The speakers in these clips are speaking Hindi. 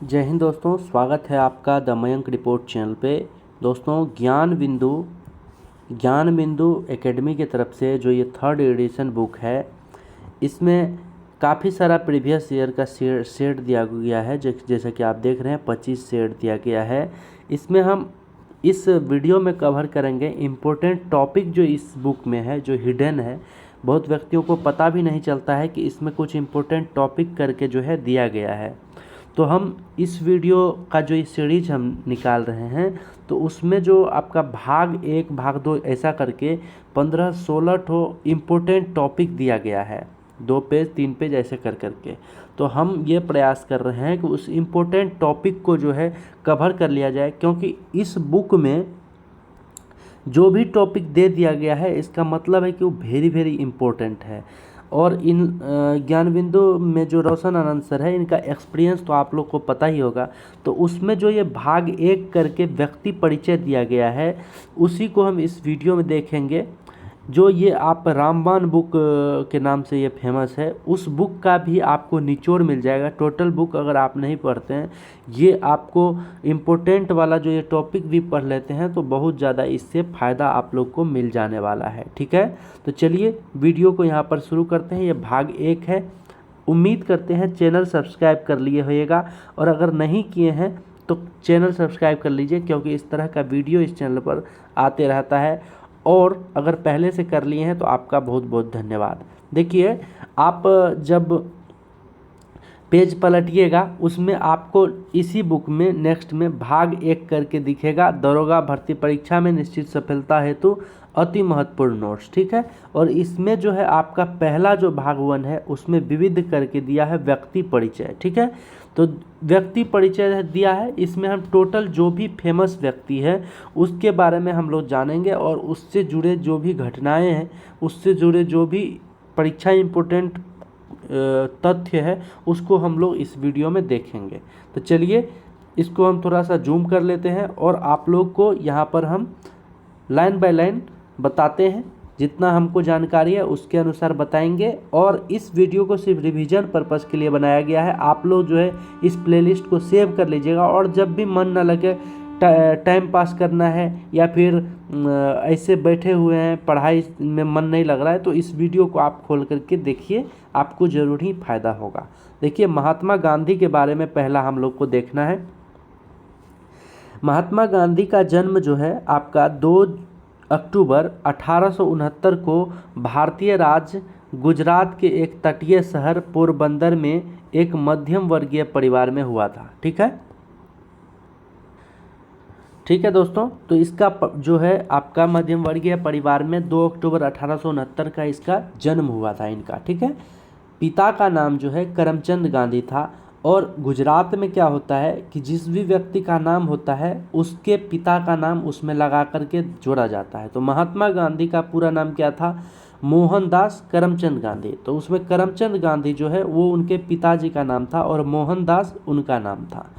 जय हिंद दोस्तों, स्वागत है आपका द मयंक रिपोर्ट चैनल पे। दोस्तों, ज्ञान बिंदु एकेडमी की तरफ से जो ये 3rd एडिशन बुक है, इसमें काफ़ी सारा प्रीवियस ईयर का सेट दिया गया है। जैसा कि आप देख रहे हैं 25 सेट दिया गया है। इसमें हम इस वीडियो में कवर करेंगे इम्पोर्टेंट टॉपिक जो इस बुक में है, जो हिडन है। बहुत व्यक्तियों को पता भी नहीं चलता है कि इसमें कुछ इम्पोर्टेंट टॉपिक करके जो है दिया गया है। तो हम इस वीडियो का जो ये सीरीज हम निकाल रहे हैं, तो उसमें जो आपका भाग 1 भाग 2 ऐसा करके 15-16 ठो इम्पोर्टेंट टॉपिक दिया गया है, 2 पेज 3 पेज ऐसे कर करके। तो हम ये प्रयास कर रहे हैं कि उस इम्पोर्टेंट टॉपिक को जो है कवर कर लिया जाए, क्योंकि इस बुक में जो भी टॉपिक दे दिया गया है इसका मतलब है कि वो वेरी वेरी इम्पोर्टेंट है। और इन ज्ञान बिंदु में जो रोशन आनंद सर है, इनका एक्सपीरियंस तो आप लोग को पता ही होगा। तो उसमें जो ये भाग 1 करके व्यक्ति परिचय दिया गया है, उसी को हम इस वीडियो में देखेंगे। जो ये आप रामबाण बुक के नाम से ये फेमस है, उस बुक का भी आपको निचोड़ मिल जाएगा। टोटल बुक अगर आप नहीं पढ़ते हैं, ये आपको इम्पोर्टेंट वाला जो ये टॉपिक भी पढ़ लेते हैं, तो बहुत ज़्यादा इससे फ़ायदा आप लोग को मिल जाने वाला है। ठीक है, तो चलिए वीडियो को यहाँ पर शुरू करते हैं। ये भाग 1 है। उम्मीद करते हैं चैनल सब्सक्राइब कर लिए होइएगा, और अगर नहीं किए हैं तो चैनल सब्सक्राइब कर लीजिए, क्योंकि इस तरह का वीडियो इस चैनल पर आते रहता है। और अगर पहले से कर लिए हैं तो आपका बहुत बहुत धन्यवाद। देखिए, आप जब पेज पलटिएगा, उसमें आपको इसी बुक में नेक्स्ट में भाग 1 करके दिखेगा, दरोगा भर्ती परीक्षा में निश्चित सफलता हेतु अति महत्वपूर्ण नोट्स। ठीक है, और इसमें जो है आपका पहला जो भाग 1 है, उसमें विविध करके दिया है व्यक्ति परिचय। ठीक है, तो व्यक्ति परिचय दिया है। इसमें हम टोटल जो भी फेमस व्यक्ति है उसके बारे में हम लोग जानेंगे, और उससे जुड़े जो भी घटनाएं हैं, उससे जुड़े जो भी परीक्षा इम्पोर्टेंट तथ्य है, उसको हम लोग इस वीडियो में देखेंगे। तो चलिए इसको हम थोड़ा सा जूम कर लेते हैं, और आप लोग को यहाँ पर हम लाइन बाय लाइन बताते हैं। जितना हमको जानकारी है उसके अनुसार बताएंगे, और इस वीडियो को सिर्फ रिवीजन पर्पस के लिए बनाया गया है। आप लोग जो है इस प्लेलिस्ट को सेव कर लीजिएगा, और जब भी मन ना लगे, टाइम पास करना है, या फिर ऐसे बैठे हुए हैं, पढ़ाई में मन नहीं लग रहा है, तो इस वीडियो को आप खोल करके देखिए, आपको ज़रूर ही फायदा होगा। देखिए, महात्मा गांधी के बारे में पहला हम लोग को देखना है। महात्मा गांधी का जन्म जो है आपका 2 अक्टूबर 1869 को भारतीय राज्य गुजरात के एक तटीय शहर पोरबंदर में एक मध्यम वर्गीय परिवार में हुआ था। ठीक है दोस्तों, तो इसका जो है आपका मध्यम वर्गीय परिवार में 2 अक्टूबर 1869 का इसका जन्म हुआ था इनका। ठीक है, पिता का नाम जो है करमचंद गांधी था। और गुजरात में क्या होता है कि जिस भी व्यक्ति का नाम होता है, उसके पिता का नाम उसमें लगा करके जोड़ा जाता है। तो महात्मा गांधी का पूरा नाम क्या था? मोहनदास करमचंद गांधी। तो उसमें करमचंद गांधी जो है वो उनके पिताजी का नाम था, और मोहनदास उनका नाम था।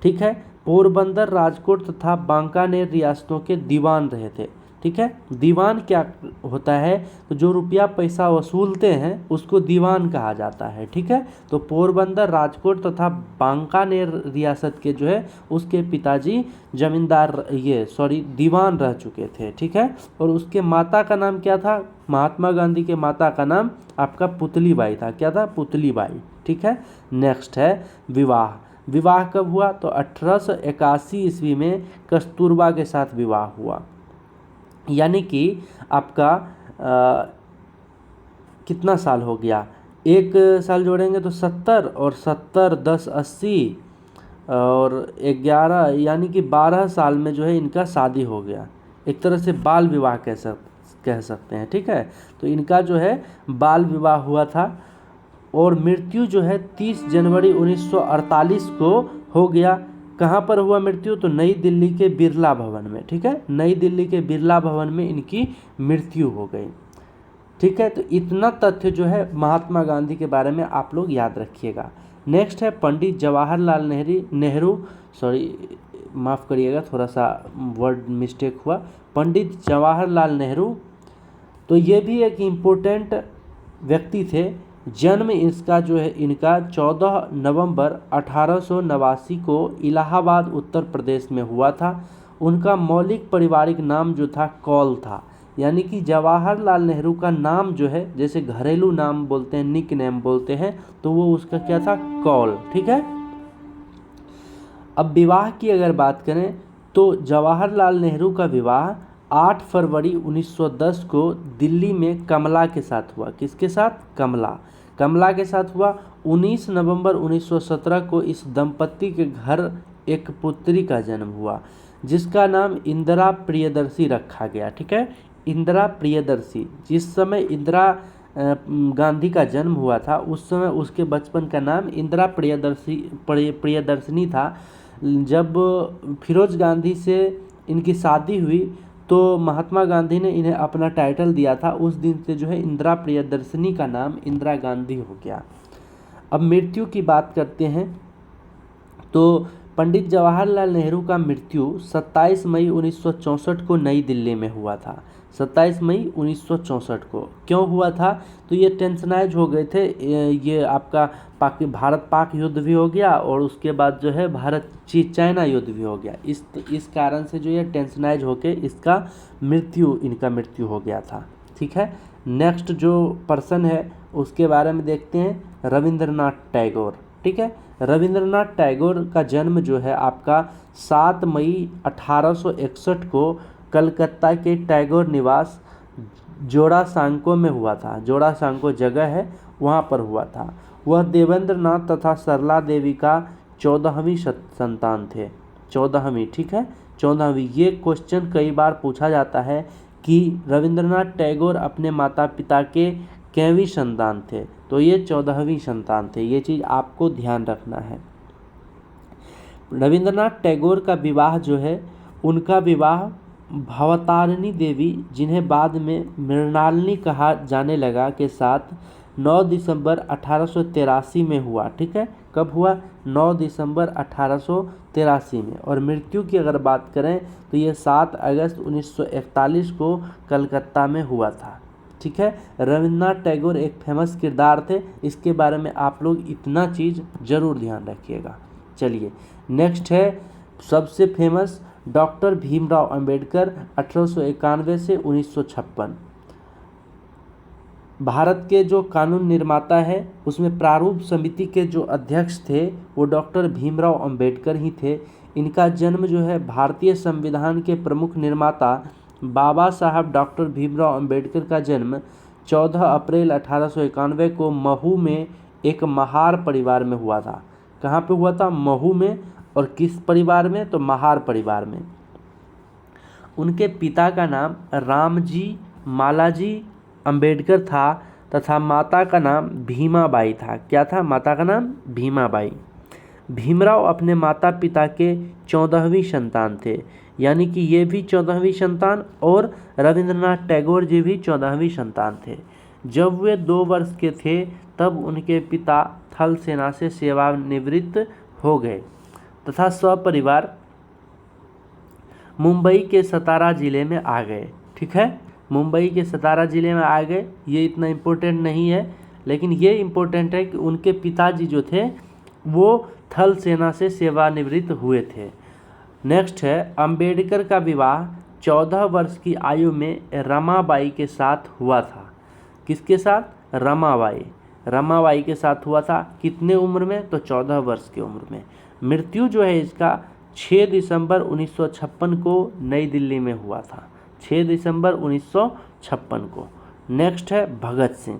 ठीक है, पोरबंदर, राजकोट तथा बांकानेर रियासतों के दीवान रहे थे। ठीक है, दीवान क्या होता है? तो जो रुपया पैसा वसूलते हैं उसको दीवान कहा जाता है। ठीक है, तो पोरबंदर, राजकोट तथा बांकानेर रियासत के जो है उसके पिताजी जमींदार दीवान रह चुके थे। ठीक है, और उसके माता का नाम क्या था? महात्मा गांधी के माता का नाम आपका पुतली बाई था। क्या था? पुतली बाई। ठीक है, नेक्स्ट है विवाह। विवाह कब हुआ? तो 1881 ईस्वी में कस्तूरबा के साथ विवाह हुआ। यानी कि आपका कितना साल हो गया? 1 साल जोड़ेंगे तो 70, और 70 10 80, और 11, यानी कि 12 साल में जो है इनका शादी हो गया। एक तरह से बाल विवाह कह सकते हैं। ठीक है, तो इनका जो है बाल विवाह हुआ था, और मृत्यु जो है 30 जनवरी 1948 को हो गया। कहाँ पर हुआ मृत्यु? तो नई दिल्ली के बिरला भवन में। ठीक है, नई दिल्ली के बिरला भवन में इनकी मृत्यु हो गई। ठीक है, तो इतना तथ्य जो है महात्मा गांधी के बारे में आप लोग याद रखिएगा। नेक्स्ट है पंडित जवाहरलाल नेहरू, माफ़ करिएगा, थोड़ा सा वर्ड मिस्टेक हुआ। पंडित जवाहरलाल नेहरू, तो ये भी एक इम्पोर्टेंट व्यक्ति थे। जन्म इसका जो है इनका 14 नवंबर 1889 को इलाहाबाद उत्तर प्रदेश में हुआ था। उनका मौलिक पारिवारिक नाम जो था कौल था, यानी कि जवाहरलाल नेहरू का नाम जो है, जैसे घरेलू नाम बोलते हैं, निक नेम बोलते हैं, तो वो उसका क्या था, कौल। ठीक है। अब विवाह की अगर बात करें तो जवाहरलाल नेहरू का विवाह 8 फरवरी 1910 को दिल्ली में कमला के साथ हुआ। किसके साथ? कमला के साथ हुआ। 19 नवंबर 1917 को इस दंपत्ति के घर एक पुत्री का जन्म हुआ, जिसका नाम इंदिरा प्रियदर्शी रखा गया। ठीक है, इंदिरा प्रियदर्शी। जिस समय इंदिरा गांधी का जन्म हुआ था उस समय उसके बचपन का नाम इंदिरा प्रियदर्शिनी था। जब फिरोज गांधी से इनकी शादी हुई तो महात्मा गांधी ने इन्हें अपना टाइटल दिया था। उस दिन से जो है इंदिरा प्रियदर्शिनी का नाम इंदिरा गांधी हो गया। अब मृत्यु की बात करते हैं तो पंडित जवाहरलाल नेहरू का मृत्यु 27 मई 1964 को नई दिल्ली में हुआ था। 27 मई 1964 को क्यों हुआ था? तो ये टेंशनाइज हो गए थे। ये आपका भारत पाक युद्ध भी हो गया और उसके बाद जो है भारत चाइना युद्ध भी हो गया। इस कारण से जो ये टेंशनाइज होके इनका मृत्यु हो गया था। ठीक है। नेक्स्ट जो पर्सन है उसके बारे में देखते हैं, रविंद्रनाथ टैगोर। ठीक है, रविंद्रनाथ टैगोर का जन्म जो है आपका 7 मई 1861 को कलकत्ता के टैगोर निवास जोड़ासांको में हुआ था। जोड़ासांको जगह है, वहाँ पर हुआ था। वह देवेंद्र नाथ तथा सरला देवी का 14वीं संतान थे। 14वीं, ठीक है, 14वीं। ये क्वेश्चन कई बार पूछा जाता है कि रविंद्रनाथ टैगोर अपने माता पिता के कैवीं संतान थे, तो ये 14वीं संतान थे। ये चीज़ आपको ध्यान रखना है। रविंद्रनाथ टैगोर का विवाह जो है, उनका विवाह भवतारिणी देवी, जिन्हें बाद में मृणालिनी कहा जाने लगा, के साथ 9 दिसंबर 1883 में हुआ। ठीक है, कब हुआ? 9 दिसंबर 1883 में। और मृत्यु की अगर बात करें तो ये 7 अगस्त 1941 को कलकत्ता में हुआ था। ठीक है, रविंद्रनाथ टैगोर एक फेमस किरदार थे, इसके बारे में आप लोग इतना चीज़ जरूर ध्यान रखिएगा। चलिए नेक्स्ट है सबसे फेमस डॉक्टर भीमराव अंबेडकर, 1891 से 1956। भारत के जो कानून निर्माता है उसमें प्रारूप समिति के जो अध्यक्ष थे वो डॉक्टर भीमराव अंबेडकर ही थे। इनका जन्म जो है भारतीय संविधान के प्रमुख निर्माता बाबा साहब डॉक्टर भीमराव अंबेडकर का जन्म 14 अप्रैल 1891 को महू में एक महार परिवार में हुआ था। कहाँ पे हुआ था? महू में। और किस परिवार में? तो महार परिवार में। उनके पिता का नाम रामजी मालाजी अंबेडकर था तथा माता का नाम भीमाबाई था। क्या था? माता का नाम भीमाबाई। भीमराव अपने माता पिता के 14वीं संतान थे, यानी कि ये भी 14वीं संतान और रविंद्रनाथ टैगोर जी भी 14वीं संतान थे। जब वे 2 वर्ष के थे तब उनके पिता थल सेना से सेवानिवृत्त हो गए तथा सपरिवार मुंबई के सतारा जिले में आ गए। ठीक है, मुंबई के सतारा जिले में आ गए। ये इतना इम्पोर्टेंट नहीं है, लेकिन ये इम्पोर्टेंट है कि उनके पिताजी जो थे वो थल सेना से सेवानिवृत्त हुए थे। नेक्स्ट है अंबेडकर का विवाह 14 वर्ष की आयु में रमाबाई के साथ हुआ था। किसके साथ? रमाबाई के साथ हुआ था। कितने उम्र में? तो 14 वर्ष की उम्र में। मृत्यु जो है इसका 6 दिसंबर 1956 को नई दिल्ली में हुआ था। 6 दिसंबर 1956 को। नेक्स्ट है भगत सिंह।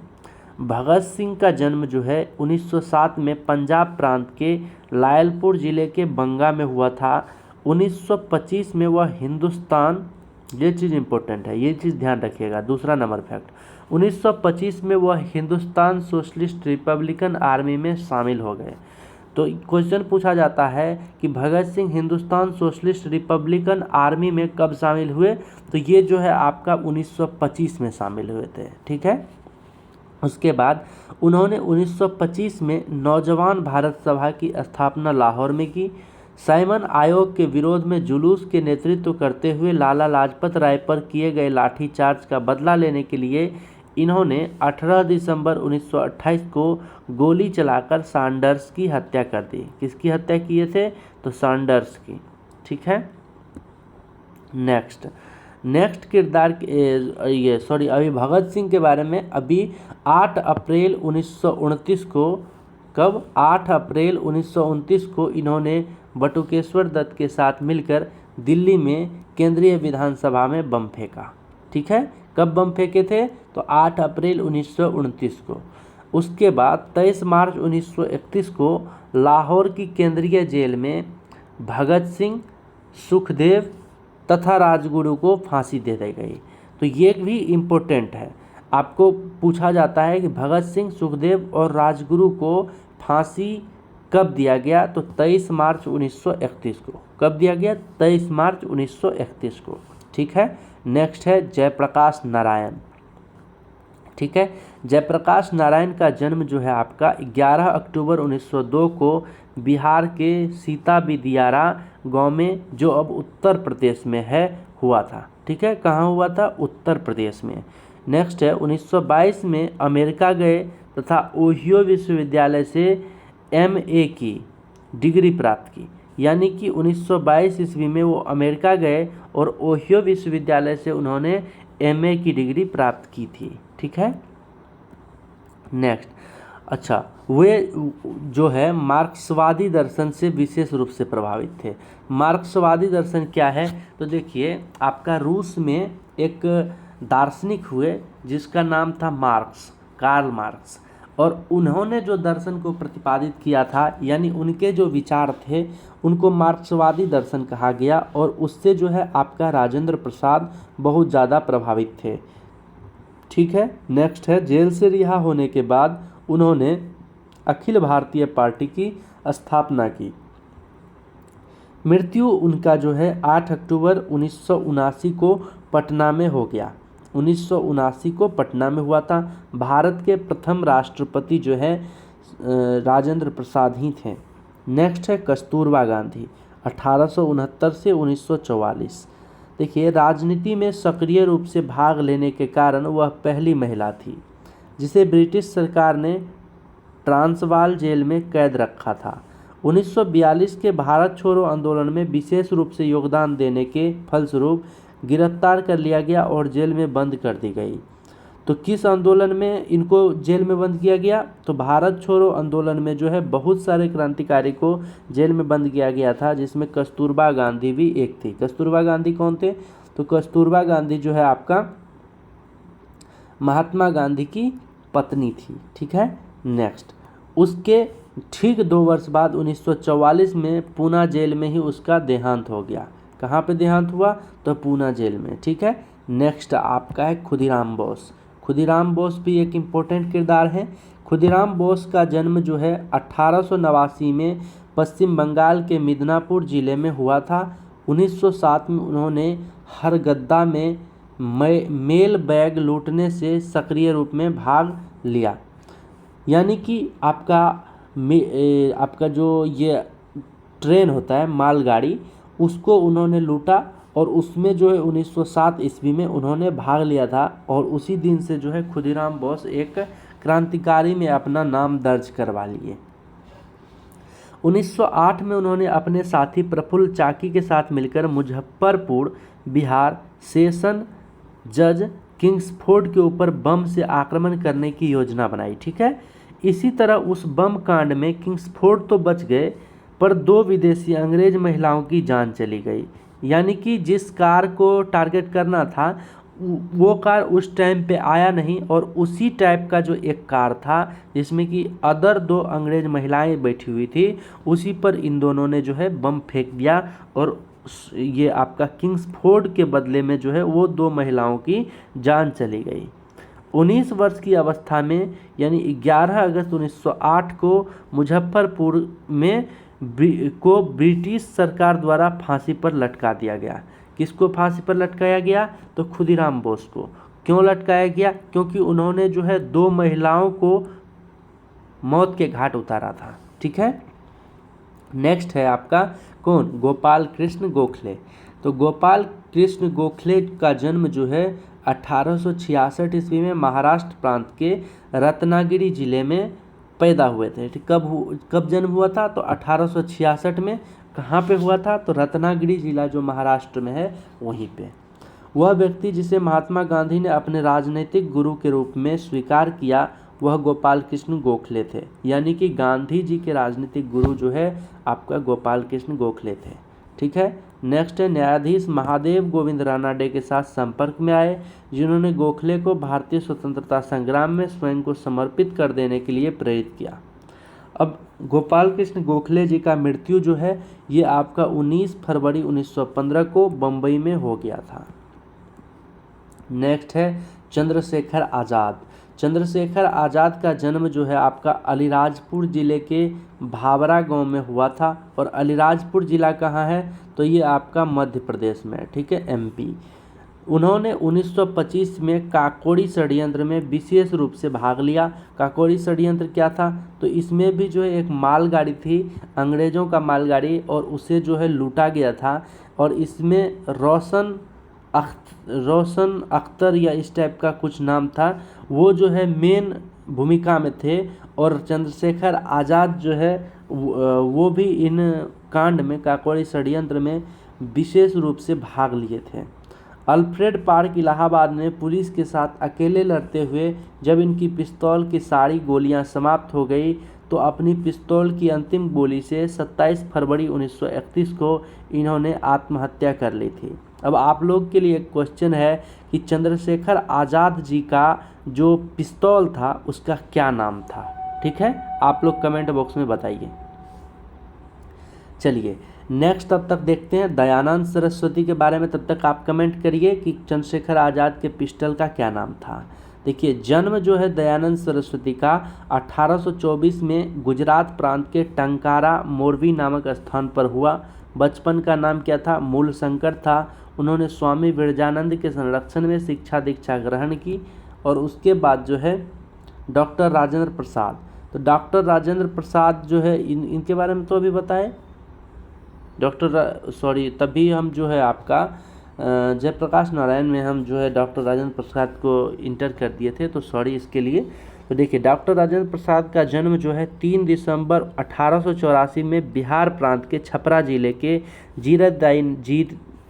भगत सिंह का जन्म जो है 1907 में पंजाब प्रांत के लायलपुर जिले के बंगा में हुआ था। 1925 में वह हिंदुस्तान, ये चीज़ इंपॉर्टेंट है, ये चीज़ ध्यान रखिएगा, दूसरा नंबर फैक्ट, 1925 में वह हिंदुस्तान सोशलिस्ट रिपब्लिकन आर्मी में शामिल हो गए। तो क्वेश्चन पूछा जाता है कि Bhagat Singh Hindustan Socialist Republican Army में कब शामिल हुए? तो ये जो है आपका 1925 में शामिल हुए थे। ठीक है, उसके बाद उन्होंने 1925 में नौजवान भारत सभा की स्थापना लाहौर में की। साइमन आयोग के विरोध में जुलूस के नेतृत्व करते हुए लाला लाजपत राय पर किए गए लाठीचार्ज का बदला लेने के लिए इन्होंने 18 दिसंबर 1928 को गोली चलाकर सैंडर्स की हत्या कर दी। किसकी हत्या किए थे? तो सैंडर्स की। ठीक है। नेक्स्ट किरदार अभी भगत सिंह के बारे में। अभी 8 अप्रैल 1929 को, कब? 8 अप्रैल 1929 को इन्होंने बटुकेश्वर दत्त के साथ मिलकर दिल्ली में केंद्रीय विधानसभा में बम फेंका। ठीक है। कब बम फेंके थे? तो 8 अप्रैल 1929 को। उसके बाद 23 मार्च 1931 को लाहौर की केंद्रीय जेल में भगत सिंह, सुखदेव तथा राजगुरु को फांसी दे दी गई। तो ये भी इम्पोर्टेंट है, आपको पूछा जाता है कि भगत सिंह, सुखदेव और राजगुरु को फांसी कब दिया गया? तो 23 मार्च 1931 को। कब दिया गया? 23 मार्च 1931 को। ठीक है। नेक्स्ट है जयप्रकाश नारायण। ठीक है। जयप्रकाश नारायण का जन्म जो है आपका 11 अक्टूबर 1902 को बिहार के सीता बिदियारा गांव में, जो अब उत्तर प्रदेश में है, हुआ था। ठीक है। कहाँ हुआ था? उत्तर प्रदेश में। नेक्स्ट है 1922 में अमेरिका गए तथा ओहियो विश्वविद्यालय से एमए की डिग्री प्राप्त की। यानी कि 1922 ईस्वी में वो अमेरिका गए और ओहियो विश्वविद्यालय से उन्होंने एमए की डिग्री प्राप्त की थी। ठीक है। नेक्स्ट, अच्छा, वे जो है मार्क्सवादी दर्शन से विशेष रूप से प्रभावित थे। मार्क्सवादी दर्शन क्या है? तो देखिए, आपका रूस में एक दार्शनिक हुए जिसका नाम था मार्क्स, कार्ल मार्क्स, और उन्होंने जो दर्शन को प्रतिपादित किया था, यानी उनके जो विचार थे, उनको मार्क्सवादी दर्शन कहा गया। और उससे जो है आपका राजेंद्र प्रसाद बहुत ज़्यादा प्रभावित थे। ठीक है। नेक्स्ट है, जेल से रिहा होने के बाद उन्होंने अखिल भारतीय पार्टी की स्थापना की। मृत्यु उनका जो है 8 अक्टूबर 1979 को पटना में हो गया। 1979 को पटना में हुआ था। भारत के प्रथम राष्ट्रपति जो है राजेंद्र प्रसाद ही थे। नेक्स्ट है कस्तूरबा गांधी, 1869 से 1944। देखिए, राजनीति में सक्रिय रूप से भाग लेने के कारण वह पहली महिला थी जिसे ब्रिटिश सरकार ने ट्रांसवाल जेल में कैद रखा था। 1942 के भारत छोड़ो आंदोलन में विशेष रूप से योगदान देने के फलस्वरूप गिरफ्तार कर लिया गया और जेल में बंद कर दी गई। तो किस आंदोलन में इनको जेल में बंद किया गया? तो भारत छोड़ो आंदोलन में जो है बहुत सारे क्रांतिकारी को जेल में बंद किया गया था, जिसमें कस्तूरबा गांधी भी एक थी। कस्तूरबा गांधी कौन थे? तो कस्तूरबा गांधी जो है आपका महात्मा गांधी की पत्नी थी। ठीक है। नेक्स्ट, उसके ठीक 2 वर्ष बाद 1944 में पूना जेल में ही उसका देहांत हो गया। कहाँ पे देहांत हुआ? तो पूना जेल में। ठीक है। नेक्स्ट आपका है खुदीराम बोस। खुदीराम बोस भी एक इम्पोर्टेंट किरदार है। खुदीराम बोस का जन्म जो है 1889 में पश्चिम बंगाल के मिदनापुर जिले में हुआ था। 1907 में उन्होंने हरगद्दा में मेल बैग लूटने से सक्रिय रूप में भाग लिया। यानी कि आपका जो ये ट्रेन होता है, मालगाड़ी, उसको उन्होंने लूटा और उसमें जो है 1907 ईस्वी में उन्होंने भाग लिया था। और उसी दिन से जो है खुदीराम बोस एक क्रांतिकारी में अपना नाम दर्ज करवा लिए। 1908 में उन्होंने अपने साथी प्रफुल्ल चाकी के साथ मिलकर मुजफ्फरपुर, बिहार सेशन जज किंग्सफोर्ड के ऊपर बम से आक्रमण करने की योजना बनाई। ठीक है। इसी तरह उस बम कांड में किंग्सफोर्ड तो बच गए, पर 2 विदेशी अंग्रेज महिलाओं की जान चली गई। यानी कि जिस कार को टारगेट करना था वो कार उस टाइम पे आया नहीं, और उसी टाइप का जो एक कार था जिसमें कि अदर 2 अंग्रेज महिलाएं बैठी हुई थी, उसी पर इन दोनों ने जो है बम फेंक दिया और ये आपका किंग्सफोर्ड के बदले में जो है वो 2 महिलाओं की जान चली गई। 19 वर्ष की अवस्था में, यानी 11 अगस्त 1908 को मुजफ्फरपुर में को ब्रिटिश सरकार द्वारा फांसी पर लटका दिया गया। किसको फांसी पर लटकाया गया? तो खुदीराम बोस को। क्यों लटकाया गया? क्योंकि उन्होंने जो है 2 महिलाओं को मौत के घाट उतारा था। ठीक है। नेक्स्ट है आपका कौन? गोपाल कृष्ण गोखले। तो गोपाल कृष्ण गोखले का जन्म जो है 1866 ईस्वी में महाराष्ट्र प्रांत के रत्नागिरी जिले में पैदा हुए थे। कब जन्म हुआ था? तो 1866 में। कहाँ पे हुआ था? तो रत्नागिरी जिला जो महाराष्ट्र में है वहीं पे। वह व्यक्ति जिसे महात्मा गांधी ने अपने राजनीतिक गुरु के रूप में स्वीकार किया वह गोपाल कृष्ण गोखले थे। यानी कि गांधी जी के राजनीतिक गुरु जो है आपका गोपाल कृष्ण गोखले थे। ठीक है। नेक्स्ट है न्यायाधीश महादेव गोविंद रानाडे के साथ संपर्क में आए, जिन्होंने गोखले को भारतीय स्वतंत्रता संग्राम में स्वयं को समर्पित कर देने के लिए प्रेरित किया। अब गोपाल कृष्ण गोखले जी का मृत्यु जो है ये आपका 19 फरवरी 1915 को बम्बई में हो गया था। नेक्स्ट है चंद्रशेखर आज़ाद। चंद्रशेखर आज़ाद का जन्म जो है आपका अलीराजपुर ज़िले के भावरा गांव में हुआ था। और अलीराजपुर ज़िला कहाँ है? तो ये आपका मध्य प्रदेश में है। ठीक है, एमपी। उन्होंने 1925 में काकोरी षड्यंत्र में विशेष रूप से भाग लिया। काकोरी षड्यंत्र क्या था? तो इसमें भी जो है एक मालगाड़ी थी, अंग्रेज़ों का मालगाड़ी, और उसे जो है लूटा गया था। और इसमें रोशन अख्तर या इस टाइप का कुछ नाम था, वो जो है मेन भूमिका में थे। और चंद्रशेखर आज़ाद जो है वो भी इन कांड में, काकोरी षड्यंत्र में विशेष रूप से भाग लिए थे। अल्फ्रेड पार्क इलाहाबाद में पुलिस के साथ अकेले लड़ते हुए जब इनकी पिस्तौल की सारी गोलियां समाप्त हो गई तो अपनी पिस्तौल की अंतिम गोली से 27 फरवरी 1931 को इन्होंने आत्महत्या कर ली थी। अब आप लोग के लिए एक क्वेश्चन है कि चंद्रशेखर आज़ाद जी का जो पिस्तौल था उसका क्या नाम था? ठीक है, आप लोग कमेंट बॉक्स में बताइए। चलिए नेक्स्ट तब तक देखते हैं दयानंद सरस्वती के बारे में। तब तक आप कमेंट करिए कि चंद्रशेखर आज़ाद के पिस्टल का क्या नाम था। देखिए जन्म जो है दयानंद सरस्वती का 1824 में गुजरात प्रांत के टंकारा मोरवी नामक स्थान पर हुआ। बचपन का नाम क्या था? मूलशंकर था। उन्होंने स्वामी विरजानंद के संरक्षण में शिक्षा दीक्षा ग्रहण की। और उसके बाद जो है डॉक्टर राजेंद्र प्रसाद, तो डॉक्टर राजेंद्र प्रसाद जो है इनके बारे में तो अभी बताए तभी हम जो है आपका जयप्रकाश नारायण में हम जो है डॉक्टर राजेंद्र प्रसाद को इंटर कर दिए थे, तो सॉरी इसके लिए। तो देखिए डॉक्टर राजेंद्र प्रसाद का जन्म जो है 3 दिसंबर 1884 में बिहार प्रांत के छपरा जिले के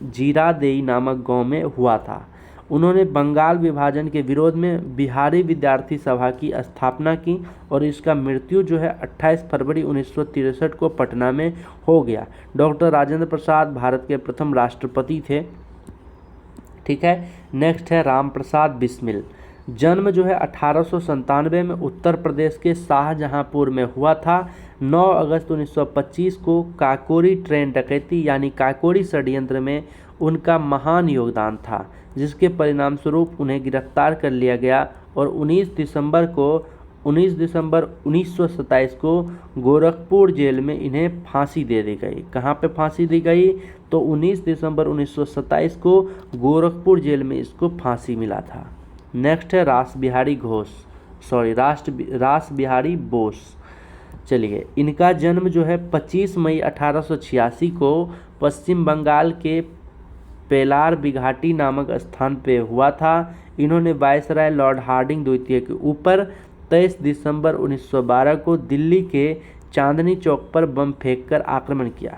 जीरादेई नामक गांव में हुआ था। उन्होंने बंगाल विभाजन के विरोध में बिहारी विद्यार्थी सभा की स्थापना की और इसका मृत्यु जो है 28 फरवरी 1963 को पटना में हो गया। डॉक्टर राजेंद्र प्रसाद भारत के प्रथम राष्ट्रपति थे। ठीक है, नेक्स्ट है राम प्रसाद बिस्मिल। जन्म जो है 1897 में उत्तर प्रदेश के शाहजहांपुर में हुआ था। 9 अगस्त 1925 को काकोरी ट्रेन डकैती यानी काकोरी षड्यंत्र में उनका महान योगदान था, जिसके परिणाम स्वरूप उन्हें गिरफ्तार कर लिया गया और 19 दिसंबर 1927 को गोरखपुर जेल में इन्हें फांसी दे दी गई। कहाँ पे फांसी दी गई? तो 19 दिसंबर 1927 को गोरखपुर जेल में इसको फांसी मिला था। नेक्स्ट है रास बिहारी बोस। चलिए इनका जन्म जो है 25 मई 1886 को पश्चिम बंगाल के पेलार बिघाटी नामक स्थान पे हुआ था। इन्होंने वायसराय लॉर्ड हार्डिंग द्वितीय के ऊपर 23 दिसंबर 1912 को दिल्ली के चांदनी चौक पर बम फेंककर आक्रमण किया।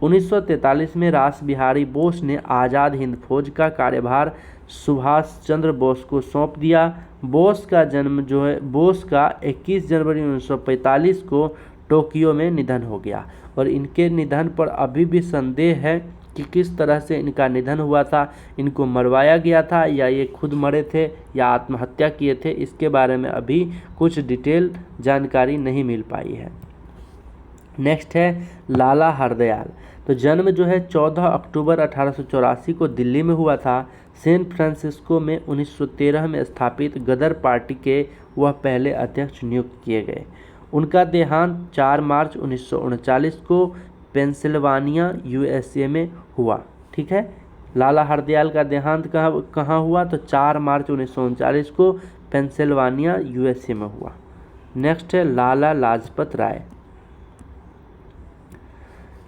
1943 में रास बिहारी बोस ने आज़ाद हिंद फौज का कार्यभार सुभाष चंद्र बोस को सौंप दिया। बोस का 21 जनवरी 1945 को टोक्यो में निधन हो गया और इनके निधन पर अभी भी संदेह है कि किस तरह से इनका निधन हुआ था। इनको मरवाया गया था या ये खुद मरे थे या आत्महत्या किए थे, इसके बारे में अभी कुछ डिटेल जानकारी नहीं मिल पाई है। नेक्स्ट है लाला हरदयाल। तो जन्म जो है 14 अक्टूबर 1884 को दिल्ली में हुआ था। सैन फ्रांसिस्को में 1913 में स्थापित गदर पार्टी के वह पहले अध्यक्ष नियुक्त किए गए। उनका देहांत 4 मार्च 1939 को पेंसिल्वानिया यूएसए में हुआ। ठीक है, लाला हरदयाल का देहांत कहाँ हुआ? तो 4 मार्च 1939 को पेंसिल्वानिया यूएसए में हुआ। नेक्स्ट है लाला लाजपत राय।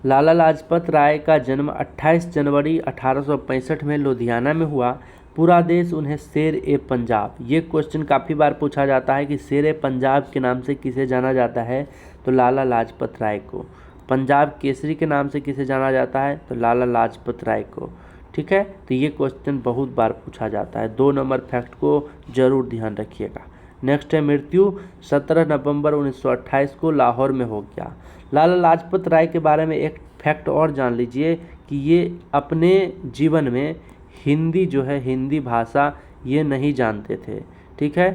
लाला लाजपत राय का जन्म 28 जनवरी 1865 में लुधियाना में हुआ। पूरा देश उन्हें शेर ए पंजाब, ये क्वेश्चन काफ़ी बार पूछा जाता है कि शेर ए पंजाब के नाम से किसे जाना जाता है, तो लाला लाजपत राय को। पंजाब केसरी के नाम से किसे जाना जाता है, तो लाला लाजपत राय को। ठीक है, तो ये क्वेश्चन बहुत बार पूछा जाता है, 2 नंबर फैक्ट को जरूर ध्यान रखिएगा। नेक्स्ट है मृत्यु 17 नवंबर 1928 को लाहौर में हो गया। लाला लाजपत राय के बारे में एक फैक्ट और जान लीजिए कि ये अपने जीवन में हिंदी जो है, हिंदी भाषा ये नहीं जानते थे। ठीक है,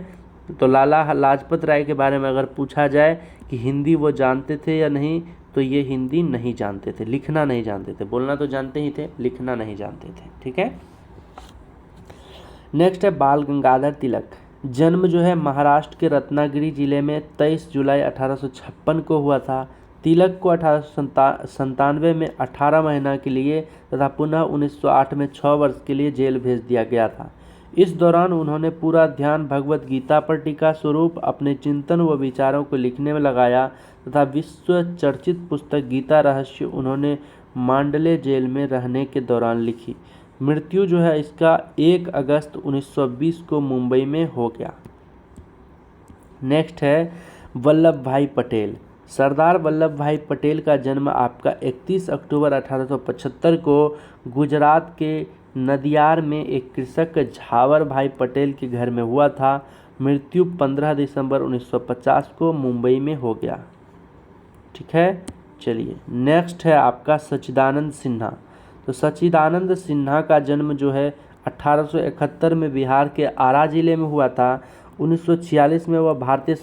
तो लाला लाजपत राय के बारे में अगर पूछा जाए कि हिंदी वो जानते थे या नहीं, तो ये हिंदी नहीं जानते थे, लिखना नहीं जानते थे, बोलना तो जानते ही थे, लिखना नहीं जानते थे। ठीक है, नेक्स्ट है बाल गंगाधर तिलक। जन्म जो है महाराष्ट्र के रत्नागिरी जिले में 23 जुलाई 1856 को हुआ था। तिलक को 1897 में 18 महीना के लिए तथा पुनः 1908 में 6 वर्ष के लिए जेल भेज दिया गया था। इस दौरान उन्होंने पूरा ध्यान भगवत गीता पर टीका स्वरूप अपने चिंतन व विचारों को लिखने में लगाया तथा विश्व चर्चित पुस्तक गीता रहस्य उन्होंने मांडले जेल में रहने के दौरान लिखी। मृत्यु जो है इसका 1 अगस्त 1920 को मुंबई में हो गया। नेक्स्ट है वल्लभ भाई पटेल। सरदार वल्लभ भाई पटेल का जन्म आपका 31 अक्टूबर 1875 को गुजरात के नदियार में एक कृषक झावर भाई पटेल के घर में हुआ था। मृत्यु 15 दिसंबर 1950 को मुंबई में हो गया। ठीक है, चलिए नेक्स्ट है आपका सच्चिदानंद सिन्हा। तो सच्चिदानंद सिन्हा का जन्म जो है 1871 में बिहार के आरा जिले में हुआ था। 1946 में वह भारतीय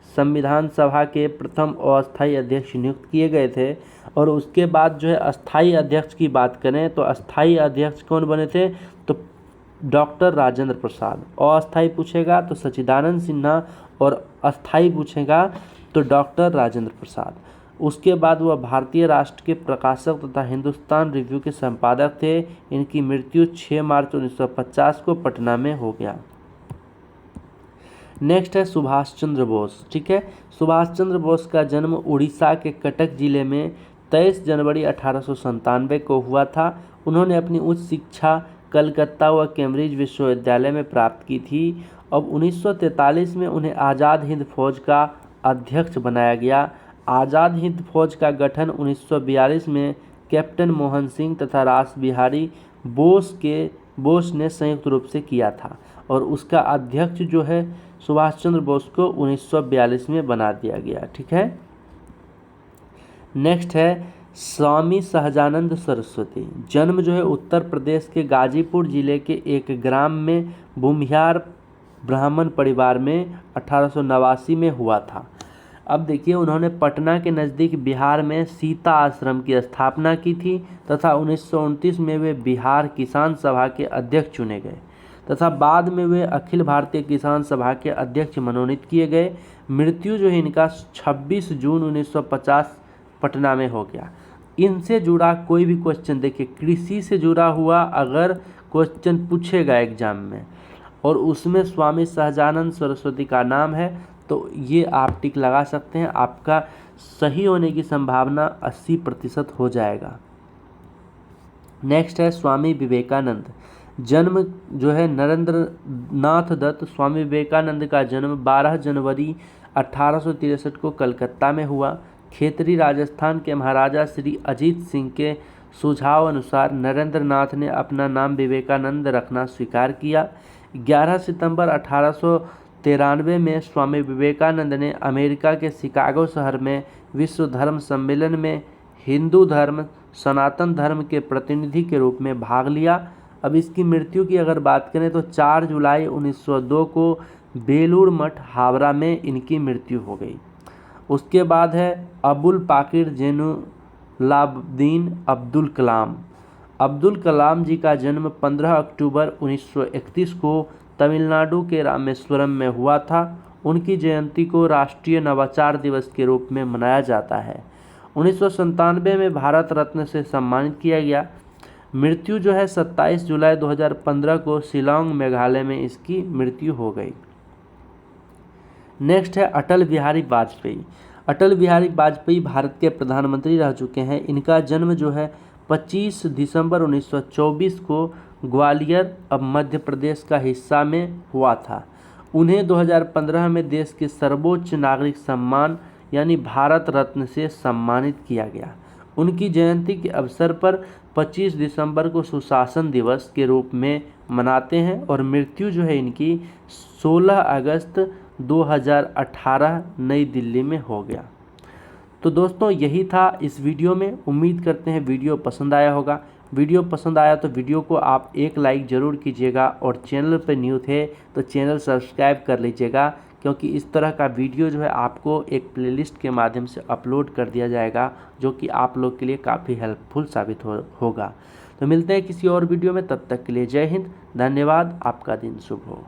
संविधान सभा के प्रथम अस्थायी अध्यक्ष नियुक्त किए गए थे और उसके बाद जो है अस्थायी अध्यक्ष की बात करें तो अस्थायी अध्यक्ष कौन बने थे, तो डॉक्टर राजेंद्र प्रसाद। अस्थायी पूछेगा तो सच्चिदानंद सिन्हा और अस्थायी पूछेगा तो डॉक्टर राजेंद्र प्रसाद। उसके बाद वह भारतीय राष्ट्र के प्रकाशक तथा हिंदुस्तान रिव्यू के संपादक थे। इनकी मृत्यु 6 मार्च 1950 को पटना में हो गया। नेक्स्ट है सुभाष चंद्र बोस। ठीक है, सुभाष चंद्र बोस का जन्म उड़ीसा के कटक जिले में 23 जनवरी 1897 को हुआ था। उन्होंने अपनी उच्च शिक्षा कलकत्ता व कैम्ब्रिज विश्वविद्यालय में प्राप्त की थी। अब 1943 में उन्हें आज़ाद हिंद फौज का अध्यक्ष बनाया गया। आज़ाद हिंद फौज का गठन 1942 में कैप्टन मोहन सिंह तथा रास बिहारी बोस ने संयुक्त रूप से किया था और उसका अध्यक्ष जो है सुभाष चंद्र बोस को 1942 में बना दिया गया। ठीक है, नेक्स्ट है स्वामी सहजानंद सरस्वती। जन्म जो है उत्तर प्रदेश के गाजीपुर जिले के एक ग्राम में भूमिहार ब्राह्मण परिवार में 1889 में हुआ था। अब देखिए, उन्होंने पटना के नज़दीक बिहार में सीता आश्रम की स्थापना की थी तथा 1929 में वे बिहार किसान सभा के अध्यक्ष चुने गए तथा बाद में वे अखिल भारतीय किसान सभा के अध्यक्ष मनोनीत किए गए। मृत्यु जो है इनका 26 जून 1950 पटना में हो गया। इनसे जुड़ा कोई भी क्वेश्चन देखिए, कृषि से जुड़ा हुआ अगर क्वेश्चन पूछेगा एग्जाम में और उसमें स्वामी सहजानंद सरस्वती का नाम है तो ये आप टिक लगा सकते हैं, आपका सही होने की संभावना 80% हो जाएगा। नेक्स्ट है स्वामी विवेकानंद। जन्म जो है नरेंद्र नाथ दत्त। स्वामी विवेकानंद का जन्म 12 जनवरी 1863 को कलकत्ता में हुआ। खेतरी राजस्थान के महाराजा श्री अजीत सिंह के सुझाव अनुसार नरेंद्र नाथ ने अपना नाम विवेकानंद रखना स्वीकार किया। 11 सितंबर 1893 में स्वामी विवेकानंद ने अमेरिका के शिकागो शहर में विश्व धर्म सम्मेलन में हिंदू धर्म सनातन धर्म के प्रतिनिधि के रूप में भाग लिया। अब इसकी मृत्यु की अगर बात करें तो 4 जुलाई 1902 को बेलूर मठ हावड़ा में इनकी मृत्यु हो गई। उसके बाद है अबुल पाकिर जैनुलाब्दीन अब्दुल कलाम। अब्दुल कलाम जी का जन्म 15 अक्टूबर 1931 को तमिलनाडु के रामेश्वरम में हुआ था। उनकी जयंती को राष्ट्रीय नवाचार दिवस के रूप में मनाया जाता है। 1997 में भारत रत्न से सम्मानित किया गया। मृत्यु जो है 27 जुलाई 2015 को शिलांग मेघालय में इसकी मृत्यु हो गई। नेक्स्ट है अटल बिहारी वाजपेयी। अटल बिहारी वाजपेयी भारत के प्रधानमंत्री रह चुके हैं। इनका जन्म जो है 25 दिसंबर 1924 को ग्वालियर अब मध्य प्रदेश का हिस्सा में हुआ था। उन्हें 2015 में देश के सर्वोच्च नागरिक सम्मान यानी भारत रत्न से सम्मानित किया गया। उनकी जयंती के अवसर पर 25 दिसंबर को सुशासन दिवस के रूप में मनाते हैं और मृत्यु जो है इनकी 16 अगस्त 2018 नई दिल्ली में हो गया। तो दोस्तों यही था इस वीडियो में। उम्मीद करते हैं वीडियो पसंद आया होगा। वीडियो पसंद आया तो वीडियो को आप एक लाइक ज़रूर कीजिएगा और चैनल पर न्यू थे तो चैनल सब्सक्राइब कर लीजिएगा, क्योंकि इस तरह का वीडियो जो है आपको एक प्लेलिस्ट के माध्यम से अपलोड कर दिया जाएगा, जो कि आप लोग के लिए काफ़ी हेल्पफुल साबित होगा। तो मिलते हैं किसी और वीडियो में, तब तक के लिए जय हिंद, धन्यवाद, आपका दिन शुभ हो।